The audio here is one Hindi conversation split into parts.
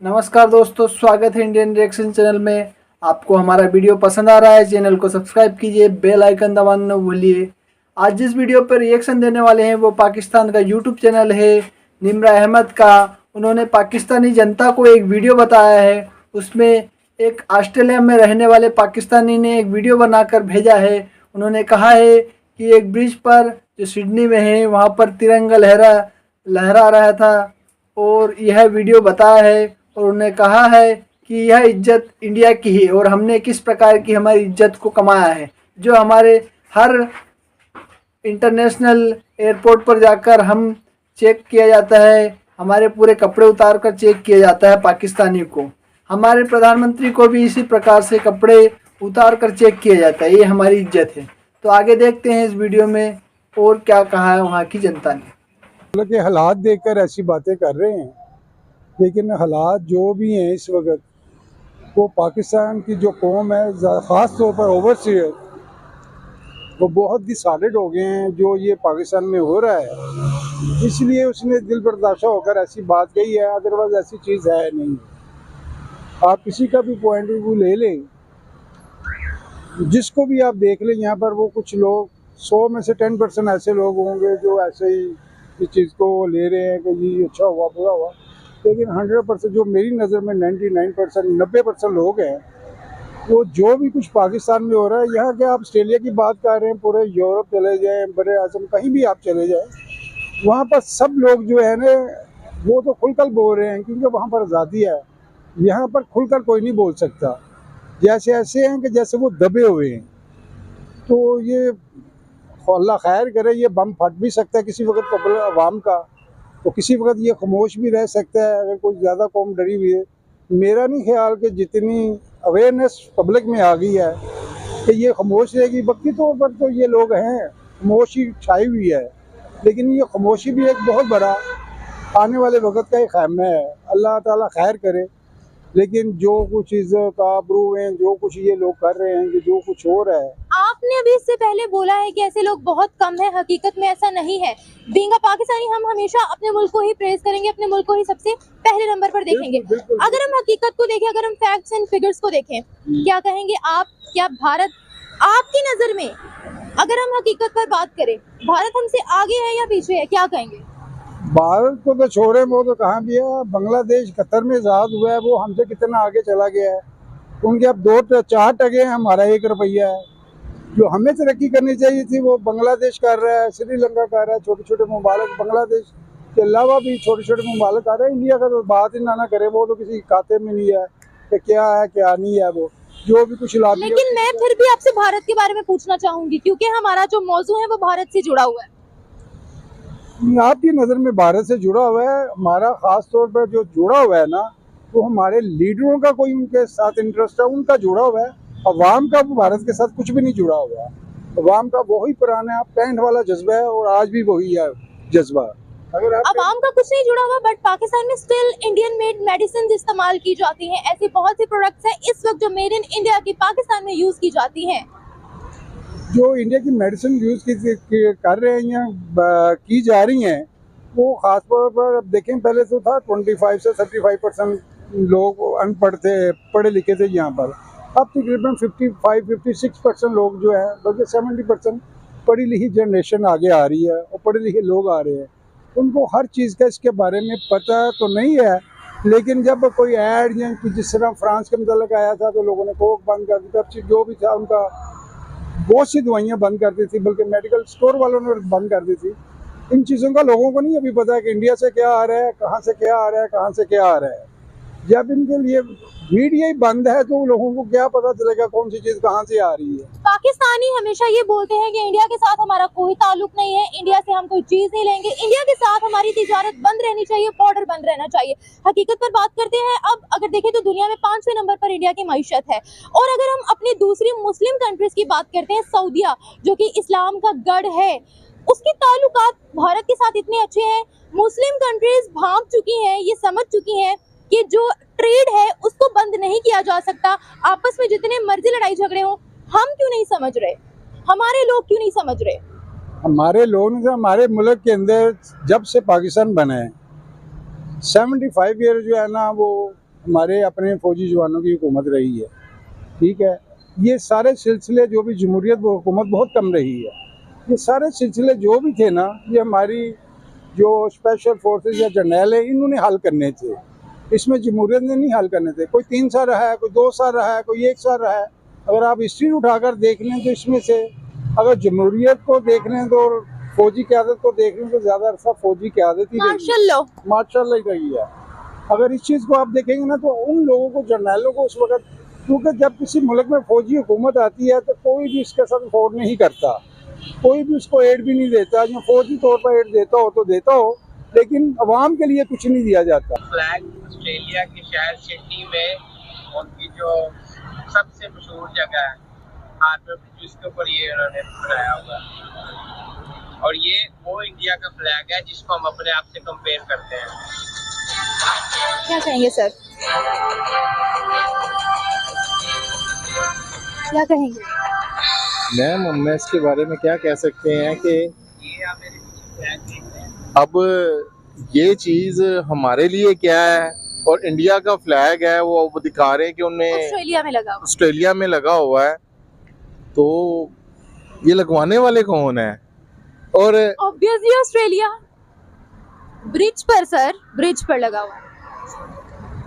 नमस्कार दोस्तों, स्वागत है इंडियन रिएक्शन चैनल में। आपको हमारा वीडियो पसंद आ रहा है, चैनल को सब्सक्राइब कीजिए, बेल आइकन दबाना न भूलिए। आज जिस वीडियो पर रिएक्शन देने वाले हैं वो पाकिस्तान का यूट्यूब चैनल है निम्रा अहमद का। उन्होंने पाकिस्तानी जनता को एक वीडियो बताया है। उसमें एक ऑस्ट्रेलिया में रहने वाले पाकिस्तानी ने एक वीडियो बनाकर भेजा है। उन्होंने कहा है कि एक ब्रिज पर जो सिडनी में है वहाँ पर तिरंगा लहरा रहा था और यह वीडियो बताया है। और उन्होंने कहा है कि यह इज्जत इंडिया की है और हमने किस प्रकार की हमारी इज्जत को कमाया है, जो हमारे हर इंटरनेशनल एयरपोर्ट पर जाकर हम चेक किया जाता है, हमारे पूरे कपड़े उतार कर चेक किया जाता है पाकिस्तानी को। हमारे प्रधानमंत्री को भी इसी प्रकार से कपड़े उतार कर चेक किया जाता है। ये हमारी इज्जत है। तो आगे देखते हैं इस वीडियो में और क्या कहा है वहाँ की जनता ने। के हालात देखकर ऐसी बातें कर रहे हैं, लेकिन हालात जो भी हैं इस वक्त, वो पाकिस्तान की जो कौम है, ख़ास तौर पर ओवरसीयर, वो बहुत डिसाइडेड हो गए हैं जो ये पाकिस्तान में हो रहा है। इसलिए उसने दिल बर्दाश्त होकर ऐसी बात कही है, अदरवाइज ऐसी चीज़ है नहीं। आप किसी का भी पॉइंट ऑफ व्यू ले लें, जिसको भी आप देख लें, यहाँ पर वो कुछ लोग 100 में से 10% ऐसे लोग होंगे जो ऐसे ही इस चीज़ को ले रहे हैं कि जी अच्छा हुआ बुरा हुआ। लेकिन 100% जो मेरी नज़र में 99% 90% लोग हैं, वो जो भी कुछ पाकिस्तान में हो रहा है, यहाँ के आप ऑस्ट्रेलिया की बात कर रहे हैं, पूरे यूरोप चले जाएं, बड़े आजम कहीं भी आप चले जाएं, वहाँ पर सब लोग जो है ना वो तो खुलकर बोल रहे हैं, क्योंकि वहाँ पर आज़ादी है। यहाँ पर खुलकर कोई नहीं बोल सकता, जैसे ऐसे हैं कि जैसे वो दबे हुए हैं। तो ये अल्लाह खैर करे, ये बम फट भी सकता है किसी वक्त पब्लिक आवाम का, तो किसी वक्त ये खामोश भी रह सकता है अगर कोई ज़्यादा कौम डरी हुई है। मेरा नहीं ख्याल कि जितनी अवेयरनेस पब्लिक में आ गई है कि ये खामोश रहेगी। वक्ती तौर पर तो ये लोग हैं, खामोशी छाई हुई है, लेकिन ये खामोशी भी एक बहुत बड़ा आने वाले वक्त का एक खैमा है। अल्लाह ताला खैर करे। लेकिन जो कुछ इज्जत आबरू हैं, जो कुछ ये लोग कर रहे हैं, कि जो कुछ हो रहा है, आपने अभी इससे पहले बोला है कि ऐसे लोग बहुत कम है, हकीकत में ऐसा नहीं है। बीइंग अ पाकिस्तानी हम हमेशा अपने मुल्क को ही प्रेज करेंगे, अपने मुल्क को ही सबसे पहले नंबर पर देखेंगे। बिल्कुल। अगर हम हकीकत को देखें, अगर हम फैक्ट्स एंड फिगर्स को देखें, क्या कहेंगे आप? क्या भारत आपकी नजर में, अगर हम हकीकत पर बात करें, भारत हमसे आगे है या पीछे है, क्या कहेंगे? भारत को तो छोड़े, वो तो कहाँ भी है। बांग्लादेश कतर में आज़ाद हुआ है, वो हमसे कितना आगे चला गया है। उनके अब 4 टके हैं, हमारा 1 रुपया है। जो हमें तरक्की करनी चाहिए थी वो बांग्लादेश कर रहा है, श्रीलंका कर रहा है, छोटे छोटे ममालिक। बांग्लादेश के अलावा भी छोटे छोटे ममालिक कर रहे हैं। इंडिया का तो बात ही ना करे, वो तो किसी खाते में नहीं है कि क्या है क्या नहीं है। वो जो भी कुछ लाभ, लेकिन मैं फिर भी आपसे भारत के बारे में पूछना चाहूंगी, क्योंकि हमारा जो मौजू है वो भारत से जुड़ा हुआ है। आपकी नज़र में भारत से जुड़ा हुआ है। हमारा ख़ास तौर पर जो जुड़ा हुआ है ना, वो हमारे लीडरों का कोई उनके साथ इंटरेस्ट है, उनका जुड़ा हुआ है। अवाम का भारत के साथ कुछ भी नहीं जुड़ा हुआ है। अवाम का वही पुराना 65 वाला जज्बा है और आज भी वही है जज्बा। अगर आप अवाम का कुछ नहीं जुड़ा हुआ, बट पाकिस्तान में स्टिल इंडियन मेड मेडिसिन इस्तेमाल की जाती हैं। ऐसी बहुत सी प्रोडक्ट्स हैं इस वक्त जो मेड इन इंडिया की पाकिस्तान में यूज की जाती हैं। जो इंडिया की मेडिसिन यूज़ कर रहे हैं या की जा रही हैं, वो ख़ास तौर पर अब देखें, पहले तो था 25 से 35% लोग अनपढ़ थे, पढ़े लिखे थे यहाँ पर। अब तकरीबन 55-56% लोग जो है, बल्कि 70% पढ़ी लिखी जनरेशन आगे आ रही है और पढ़े लिखे लोग आ रहे हैं। उनको हर चीज़ का इसके बारे में पता तो नहीं है, लेकिन जब कोई ऐड या जिस तरह फ्रांस के मतलब आया था तो लोगों ने कोक बंद कर दी, तब जो भी था उनका बहुत सी दवाइयाँ बंद कर दी थी, बल्कि मेडिकल स्टोर वालों ने बंद कर दी थी। इन चीज़ों का लोगों को नहीं अभी पता है कि इंडिया से क्या आ रहा है, कहाँ से क्या आ रहा है, कहाँ से क्या आ रहा है। जब इनके लिए मीडिया ही बंद है तो लोगों को क्या पता चलेगा कौन सी चीज़ कहाँ से आ रही है। पाकिस्तानी हमेशा ये बोलते हैं कि इंडिया के साथ हमारा कोई ताल्लुक नहीं है, इंडिया से हम कोई चीज नहीं लेंगे, इंडिया के साथ हमारी तिजारत बंद रहनी चाहिए, बॉर्डर बंद रहना चाहिए। हकीकत पर बात करते हैं, अब अगर देखें तो दुनिया में 5वें नंबर पर इंडिया की मईशत है। और अगर हम अपनी दूसरी मुस्लिम कंट्रीज की बात करते हैं, सऊदिया जो कि इस्लाम का गढ़ है, उसके ताल्लुकात भारत के साथ इतने अच्छे हैं। मुस्लिम कंट्रीज भांप चुकी हैं, ये समझ चुकी हैं कि जो ट्रेड है उसको बंद नहीं किया जा सकता। आपस में जितने मर्जी लड़ाई झगड़े हो, हम क्यों नहीं समझ रहे? हमारे लोग क्यों नहीं समझ रहे? हमारे लोगों से, हमारे मुल्क के अंदर जब से पाकिस्तान बना है, 75 ईयर जो है ना, वो हमारे अपने फौजी जवानों की हुकूमत रही है, ठीक है। ये सारे सिलसिले जो भी जमहूरियत वो हुकूमत बहुत कम रही है, ये सारे सिलसिले जो भी थे ना, ये हमारी जो स्पेशल फोर्सेस या जर्नैल है इन्होंने हल करने थे, इसमें जमहूरियत ने नहीं हल करने थे। कोई 3 साल रहा है, कोई 2 साल रहा है, कोई 1 साल रहा है। अगर आप हिस्ट्री उठाकर देख लें तो इसमें से अगर जमहूरियत को देख लें तो फौजी क़यादत को देख लें तो ज़्यादा अरसा फौजी क़यादत ही मार्शल ही रही है। अगर इस चीज़ को आप देखेंगे ना तो उन लोगों को, जर्नैलों को उस वक्त, क्योंकि जब किसी मुल्क में फौजी हुकूमत आती है तो कोई भी इसके साथ अफोर्ड नहीं करता, कोई भी उसको एड भी नहीं देता। जो फौजी तौर पर एड देता हो तो देता हो, लेकिन अवाम के लिए कुछ नहीं दिया जाता। फ्लैग ऑस्ट्रेलिया के शहर सिडनी में उनकी जो सबसे मशहूर जगह है हार्बर ब्रिज, उसके ऊपर ये उन्होंने बनाया हुआ है। और ये वो इंडिया का फ्लैग है जिसको हम अपने आप से कंपेयर करते हैं। क्या कहेंगे सर, क्या कहेंगे? मैम, हम इसके बारे में क्या कह सकते हैं कि ये आप मेरे पीछे फ्लैग देख रहे हैं, अब ये चीज़ हमारे लिए क्या है और इंडिया का फ्लैग है वो दिखा रहे हैं कि उनमें ऑस्ट्रेलिया में लगा हुआ है, तो ये लगवाने वाले कौन है? और ऑब्वियसली ऑस्ट्रेलिया, ब्रिज पर सर, ब्रिज पर लगा हुआ है।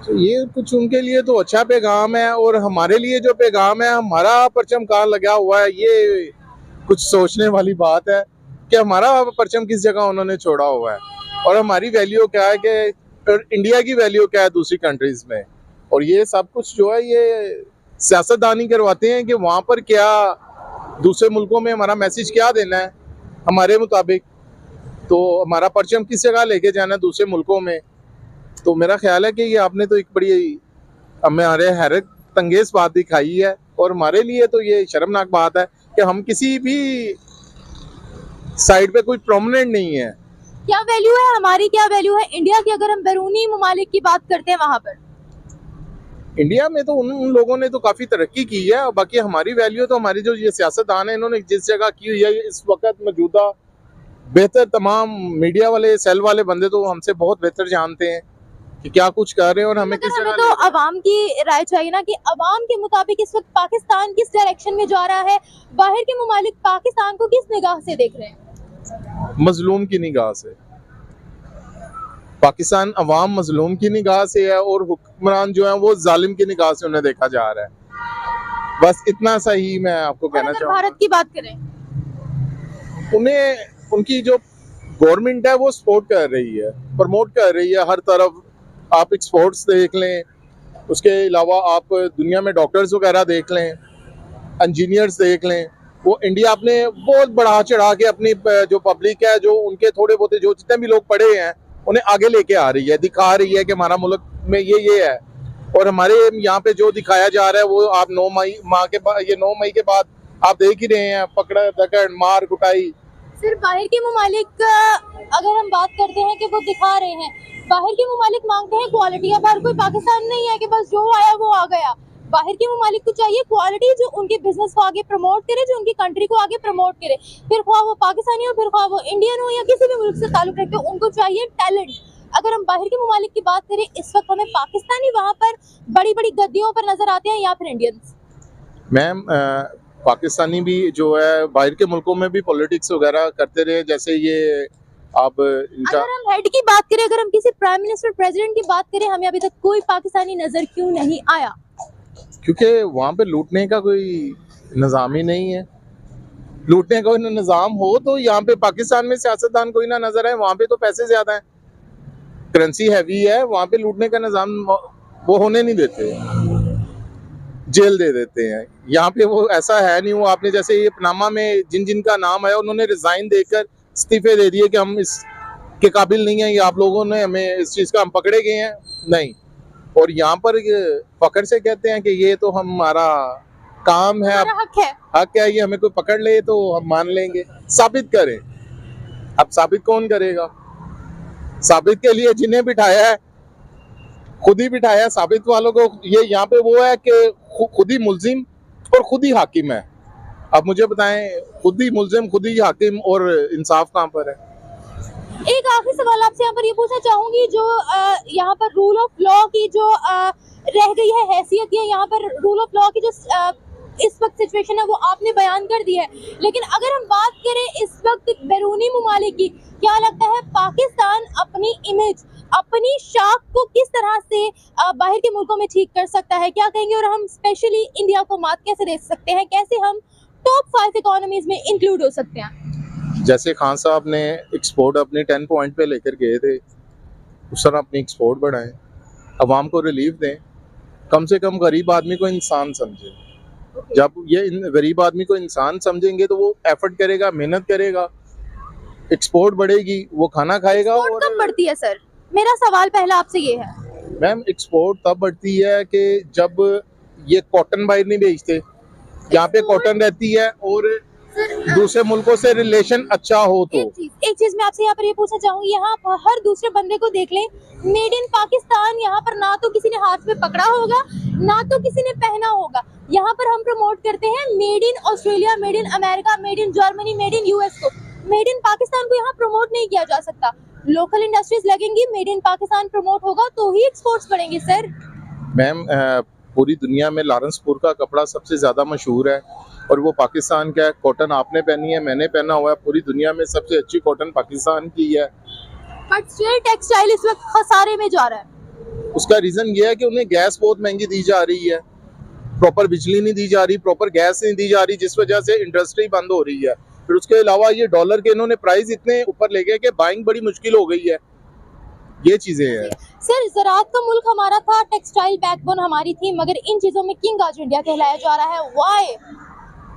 तो ये कुछ उनके लिए तो अच्छा पैगाम है, और हमारे लिए जो पैगाम है, हमारा परचम कहाँ लगा हुआ है, ये कुछ सोचने वाली बात है कि हमारा परचम किस जगह उन्होंने छोड़ा हुआ है और हमारी वैल्यू क्या है, कि इंडिया की वैल्यू क्या है दूसरी कंट्रीज में। और ये सब कुछ जो है ये सियासतदानी करवाते हैं कि वहाँ पर क्या दूसरे मुल्कों में हमारा मैसेज क्या देना है हमारे मुताबिक, तो हमारा परचम किस जगह लेके जाना है दूसरे मुल्कों में। तो मेरा ख्याल है कि ये आपने तो एक बड़ी हमारे हैरत अंगेज बात दिखाई है, और हमारे लिए तो ये शर्मनाक बात है कि हम किसी भी साइड पे कोई प्रोमिनेंट नहीं है। क्या वैल्यू है हमारी, क्या वैल्यू है इंडिया की? अगर हम बैरूनी ममालिक की बात करते हैं, वहां पर इंडिया में तो उन लोगों ने तो काफी तरक्की की है, और बाकी हमारी वैल्यू तो हमारी जो ये सियासतदान है इन्होंने जिस जगह की हुई है, इस वक्त मौजूदा बेहतर तमाम मीडिया वाले सेल वाले बंदे तो हमसे बहुत बेहतर जानते हैं कि क्या कुछ कर रहे हैं और हमें किस जगह। तो अवाम की राय चाहिए ना कि अवाम के मुताबिक इस वक्त पाकिस्तान किस डायरेक्शन में जा रहा है, बाहर के ममालिक पाकिस्तान को किस निगाह से देख रहे हैं? मजलूम की निगाह से। पाकिस्तान अवाम मजलूम की निगाह से है और हुक्मरान जो है वो जालिम की निगाह से उन्हें देखा जा रहा है। बस इतना सा ही मैं आपको कहना चाहूँगा। भारत की बात करें, उन्हें उनकी जो गवर्नमेंट है वो सपोर्ट कर रही है, प्रमोट कर रही है हर तरफ। आप एक्सपोर्ट्स देख लें, उसके अलावा आप दुनिया में डॉक्टर्स वगैरह देख लें, इंजीनियर्स देख लें, वो इंडिया अपने बहुत बढ़ा चढ़ा के अपनी जो पब्लिक है, जो उनके थोड़े बहुत जो जितने भी लोग पढ़े हैं उन्हें आगे लेके आ रही है, दिखा रही है कि हमारा मुल्क में ये है। और हमारे यहाँ पे जो दिखाया जा रहा है वो आप 9 मई के बाद आप देख ही रहे हैं, पकड़ दकड़ मार कुटाई। सिर्फ बाहर के ममालिक अगर हम बात करते हैं कि वो दिखा रहे हैं, बाहर के ममालिक मांगते हैं क्वालिटी। अब हर कोई पाकिस्तान नहीं है कि बस जो आया वो आ गया। बाहर के ममालिक को चाहिए क्वालिटी जो उनके बिजनेस को आगे प्रमोट करे, जो उनकी कंट्री को आगे प्रमोट करे, फिर ख्वाह वो पाकिस्तानी हो, फिर ख्वाह वो इंडियन हो या किसी भी मुल्क से ताल्लुक रखते हो, उनको चाहिए टैलेंट। अगर हम बाहर के ममालिक की बात करें, इस वक्त हमें पाकिस्तानी वहाँ पर बड़ी बड़ी गद्दियों पर नजर आते हैं या फिर इंडियंस? मैम, पाकिस्तानी भी जो है बाहर के मुल्कों में भी पॉलिटिक्स वगैरह करते रहे, जैसे ये आप इनका। अगर हम हेड की बात करें, अगर हम किसी प्राइम मिनिस्टर प्रेसिडेंट की बात करें, हमें अभी तक कोई पाकिस्तानी नजर क्यों नहीं आया? क्योंकि वहाँ पे लूटने का कोई निज़ाम ही नहीं है। लूटने का कोई निज़ाम हो तो यहाँ पे पाकिस्तान में सियासतदान कोई ना नजर आए। वहाँ पे तो पैसे ज्यादा हैं, करेंसी हैवी है, वहाँ पे लूटने का निज़ाम वो होने नहीं देते, जेल दे देते हैं। यहाँ पे वो ऐसा है नहीं। वो आपने जैसे ये पनामा में जिन जिन का नाम है उन्होंने रिजाइन देकर इस्तीफे दे दिए कि हम इसके काबिल नहीं है, ये आप लोगों ने हमें इस चीज़ का हम पकड़े गए हैं नहीं। और यहाँ पर फखर से कहते हैं कि ये तो हमारा काम है, हक है, ये हमें कोई पकड़ ले तो हम मान लेंगे। साबित करें। अब साबित कौन करेगा? साबित के लिए जिन्हें बिठाया है खुद ही बिठाया है। साबित वालों को ये यहाँ पे वो है कि खुद ही मुल्जिम और खुद ही हाकिम है। अब मुझे बताएं, खुद ही मुल्जिम, खुद ही हाकिम, और इंसाफ कहाँ पर है? एक आखिरी सवाल आपसे यहाँ पर ये पूछना चाहूंगी, जो यहाँ पर रूल ऑफ लॉ की जो रह गई है हैसियत, या यहाँ पर रूल ऑफ लॉ की जो इस वक्त सिचुएशन है वो आपने बयान कर दी है। लेकिन अगर हम बात करें इस वक्त बैरूनी ममालिक की, क्या लगता है पाकिस्तान अपनी इमेज, अपनी शाख को किस तरह से बाहर के मुल्कों में ठीक कर सकता है, क्या कहेंगे? और हम स्पेशली इंडिया को मात कैसे दे सकते हैं, कैसे हम टॉप 5 इकोनॉमीज में इंक्लूड हो सकते हैं? जैसे खान साहब ने एक्सपोर्ट अपनी 10 पॉइंट पे लेकर गए थे, उस तरह अपनी एक्सपोर्ट बढ़ाएं, अवाम को रिलीफ दें, कम से कम गरीब आदमी को इंसान समझें। जब ये गरीब आदमी को इंसान समझेंगे तो वो एफर्ट करेगा, मेहनत करेगा, एक्सपोर्ट बढ़ेगी, वो खाना खाएगा। एक्सपोर्ट कब बढ़ती है सर? मेरा सवाल पहला आपसे ये है। मैम एक्सपोर्ट तब बढ़ती है कि जब ये कॉटन बाहर नहीं बेचते, यहाँ पे कॉटन रहती है और दूसरे मुल्कों से रिलेशन अच्छा हो तो। एक चीज मैं आपसे यहाँ पर ये पूछना चाहूंगी, यहाँ पर हर दूसरे बंदे को देख लें, मेड इन पाकिस्तान यहाँ पर ना तो किसी ने हाथ में पकड़ा होगा, ना तो किसी ने पहना होगा। यहाँ पर हम प्रमोट करते हैं made in Australia, made in America, made in Germany, made in US को। मेड इन पाकिस्तान को यहाँ प्रमोट नहीं किया जा सकता। लोकल इंडस्ट्रीज लगेंगी, मेड इन पाकिस्तान प्रमोट होगा तो ही एक्सपोर्ट्स बढ़ेंगे सर। मैम पूरी दुनिया में लॉरेंसपुर का कपड़ा सबसे ज्यादा मशहूर है और वो पाकिस्तान का है। कॉटन आपने पहनी है, मैंने पहना हुआ है, पूरी दुनिया में सबसे अच्छी कॉटन पाकिस्तान की है। बट स्टिल टेक्सटाइल इस वक्त खसारे में जा रहा है। उसका रीजन ये है कि उन्हें गैस बहुत महंगी दी जा रही है, प्रॉपर बिजली नहीं दी जा रही, प्रॉपर गैस नहीं दी जा रही, जिस वजह से इंडस्ट्री बंद हो रही है। फिर उसके अलावा ये डॉलर के इन्होंने प्राइस इतने ऊपर ले गए कि बाइंग बड़ी मुश्किल हो गई है। ये चीजें हैं सर। ज़राअत का मुल्क हमारा था, टेक्सटाइल बैकबोन हमारी थी, मगर इन चीजों में किंग आज इंडिया कहलाया जा रहा है। व्हाई?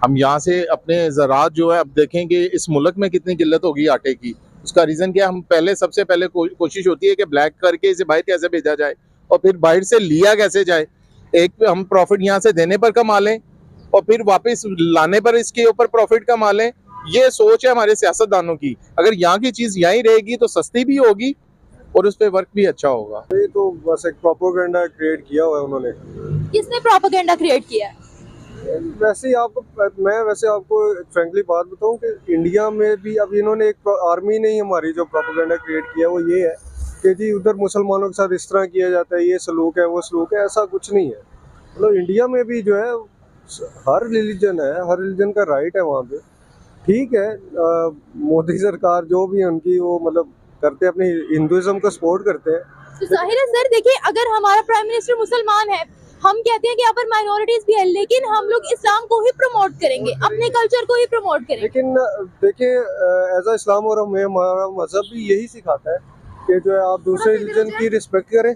हम यहाँ से अपने ज़राअत जो है, अब देखेंगे इस मुल्क में कितनी किल्लत होगी आटे की। उसका रीज़न क्या है, हम पहले सबसे पहले कोशिश होती है कि ब्लैक करके इसे बाहर कैसे भेजा जाए और फिर बाहर से लिया कैसे जाए। एक हम प्रॉफिट यहाँ से देने पर कमा लें और फिर वापस लाने पर इसके ऊपर प्रॉफिट कमा लें। ये सोच है हमारे सियासतदानों की। अगर यहाँ की चीज़ यहीं रहेगी तो सस्ती भी होगी और उस पर वर्क भी अच्छा होगा। ये तो बस एक प्रोपेगेंडा क्रिएट किया हुआ है उन्होंने। किसने प्रोपेगेंडा क्रिएट किया है? वैसे ही आपको फ्रेंकली बात बताऊं कि इंडिया में भी अब इन्होंने एक आर्मी नहीं हमारी जो प्रोपेगेंडा क्रिएट किया वो ये है कि जी उधर मुसलमानों के साथ इस तरह किया जाता है, ये सलूक है, वो सलूक है। ऐसा कुछ नहीं है। मतलब इंडिया में भी जो है हर रिलीजन है, हर रिलीजन का राइट है वहाँ पे। ठीक है, मोदी सरकार जो भी है उनकी, वो मतलब करते हैं, अपनी हिंदुइज्म को सपोर्ट करते हैं। तो जाहिर है सर, देखिए अगर हमारा प्राइम मिनिस्टर मुसलमान है, हम कहते हैं कि यहाँ पर माइनॉरिटीज भी है, लेकिन हम लोग इस्लाम को ही प्रमोट करेंगे, अपने कल्चर को ही प्रमोट करेंगे। लेकिन देखिए एज अ इस्लाम और हमारा मजहब भी यही सिखाता है कि जो है आप दूसरे रिलीजन की रिस्पेक्ट करें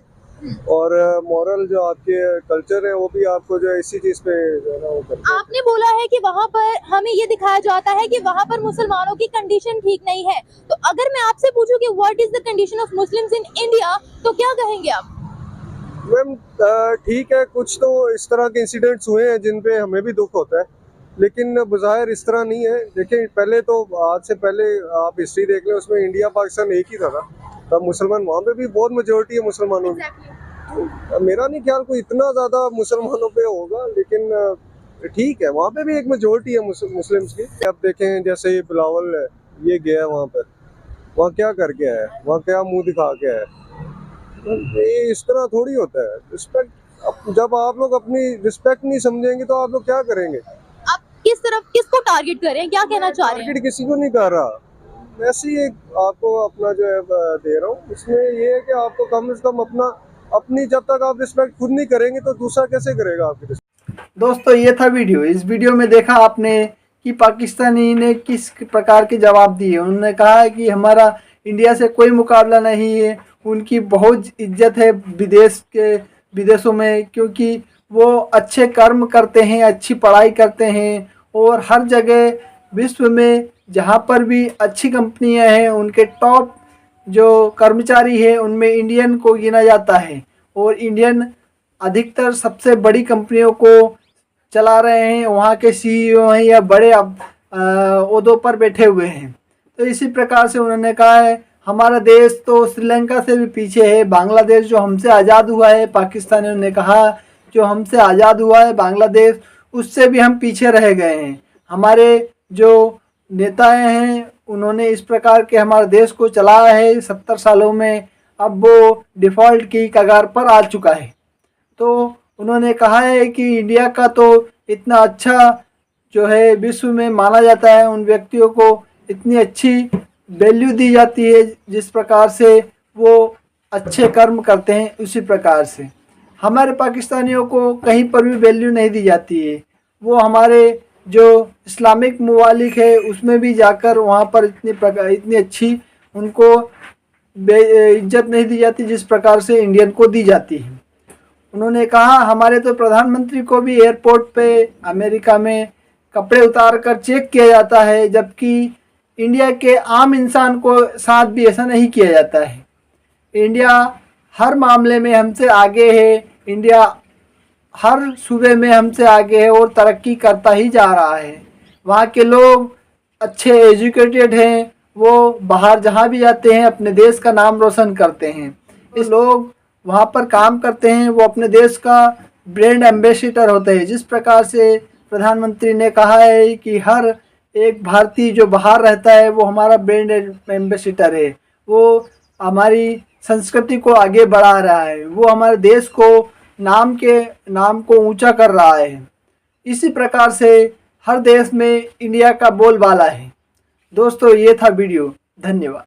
और मॉरल जो आपके कल्चर है वो भी आपको जो है इसी चीज पे जो है ना वो करते हैं। आपने बोला है कि वहाँ पर हमें ये दिखाया जाता है कि वहाँ पर मुसलमानों की कंडीशन ठीक नहीं है, तो अगर मैं आपसे पूछूं कि what is the condition of Muslims in India, तो क्या कहेंगे आप? मैम ठीक है, कुछ तो इस तरह के इंसिडेंट्स हुए हैं जिन पे हमें भी दुख होता है, लेकिन बज़ाहिर इस तरह नहीं है। देखिए पहले तो, आज से पहले आप हिस्ट्री देख लें, उसमें इंडिया पाकिस्तान एक ही था। तब मुसलमान, वहाँ पे भी बहुत मेजोरिटी है मुसलमानों की। तो मेरा नहीं ख्याल कोई इतना ज़्यादा मुसलमानों पे होगा, लेकिन ठीक है, वहाँ पे भी एक मेजोरिटी है मुस्लिम्स की। अब देखें जैसे ये बिलावल है, ये गया वहाँ पर, वहाँ क्या करके आया, वहाँ क्या मुँह दिखा के आया। ये इस तरह थोड़ी होता है। रिस्पेक्ट, जब आप लोग अपनी रिस्पेक्ट नहीं समझेंगे तो आप लोग क्या करेंगे? आप किसको टारगेट कर रहे हैं, क्या कहना चाह रहे हैं? टारगेट किसी को नहीं कर रहा, वैसे ही आपको अपना जो है दे रहा हूँ। इसमें ये है कि आपको कम से कम अपनी जब तक आप रिस्पेक्ट खुद नहीं करेंगे तो दूसरा कैसे करेगा आपकी रिस्पेक्ट। दोस्तों ये था वीडियो। इस वीडियो में देखा आपने कि पाकिस्तानी ने किस प्रकार के जवाब दिए। उन्होंने कहा है कि हमारा इंडिया से कोई मुकाबला नहीं है, उनकी बहुत इज्जत है विदेशों में, क्योंकि वो अच्छे कर्म करते हैं, अच्छी पढ़ाई करते हैं और हर जगह विश्व में जहाँ पर भी अच्छी कंपनियां हैं उनके टॉप जो कर्मचारी है उनमें इंडियन को गिना जाता है और इंडियन अधिकतर सबसे बड़ी कंपनियों को चला रहे हैं, वहाँ के सीईओ हैं या बड़े ओहदों पर बैठे हुए हैं। तो इसी प्रकार से उन्होंने कहा है हमारा देश तो श्रीलंका से भी पीछे है, बांग्लादेश जो हमसे आज़ाद हुआ है, पाकिस्तानियों ने कहा जो हमसे आज़ाद हुआ है बांग्लादेश, उससे भी हम पीछे रह गए हैं। हमारे जो नेताएं हैं उन्होंने इस प्रकार के हमारे देश को चलाया है 70 सालों में, अब वो डिफ़ॉल्ट की कगार पर आ चुका है। तो उन्होंने कहा है कि इंडिया का तो इतना अच्छा जो है विश्व में माना जाता है, उन व्यक्तियों को इतनी अच्छी वैल्यू दी जाती है जिस प्रकार से वो अच्छे कर्म करते हैं, उसी प्रकार से हमारे पाकिस्तानियों को कहीं पर भी वैल्यू नहीं दी जाती है। वो हमारे जो इस्लामिक ममालिक है उसमें भी जाकर वहाँ पर इतनी अच्छी उनको इज्जत नहीं दी जाती जिस प्रकार से इंडियन को दी जाती है। उन्होंने कहा हमारे तो प्रधानमंत्री को भी एयरपोर्ट पे अमेरिका में कपड़े उतार कर चेक किया जाता है, जबकि इंडिया के आम इंसान को साथ भी ऐसा नहीं किया जाता है। इंडिया हर मामले में हमसे आगे है, इंडिया हर सूबे में हमसे आगे है और तरक्की करता ही जा रहा है। वहाँ के लोग अच्छे एजुकेटेड हैं, वो बाहर जहाँ भी जाते हैं अपने देश का नाम रोशन करते हैं। इस लोग वहाँ पर काम करते हैं, वो अपने देश का ब्रांड एम्बेसडर होते हैं। जिस प्रकार से प्रधानमंत्री ने कहा है कि हर एक भारतीय जो बाहर रहता है वो हमारा ब्रांड एम्बेसडर है, वो हमारी संस्कृति को आगे बढ़ा रहा है, वो हमारे देश को नाम को ऊंचा कर रहा है। इसी प्रकार से हर देश में इंडिया का बोलबाला है। दोस्तों ये था वीडियो, धन्यवाद।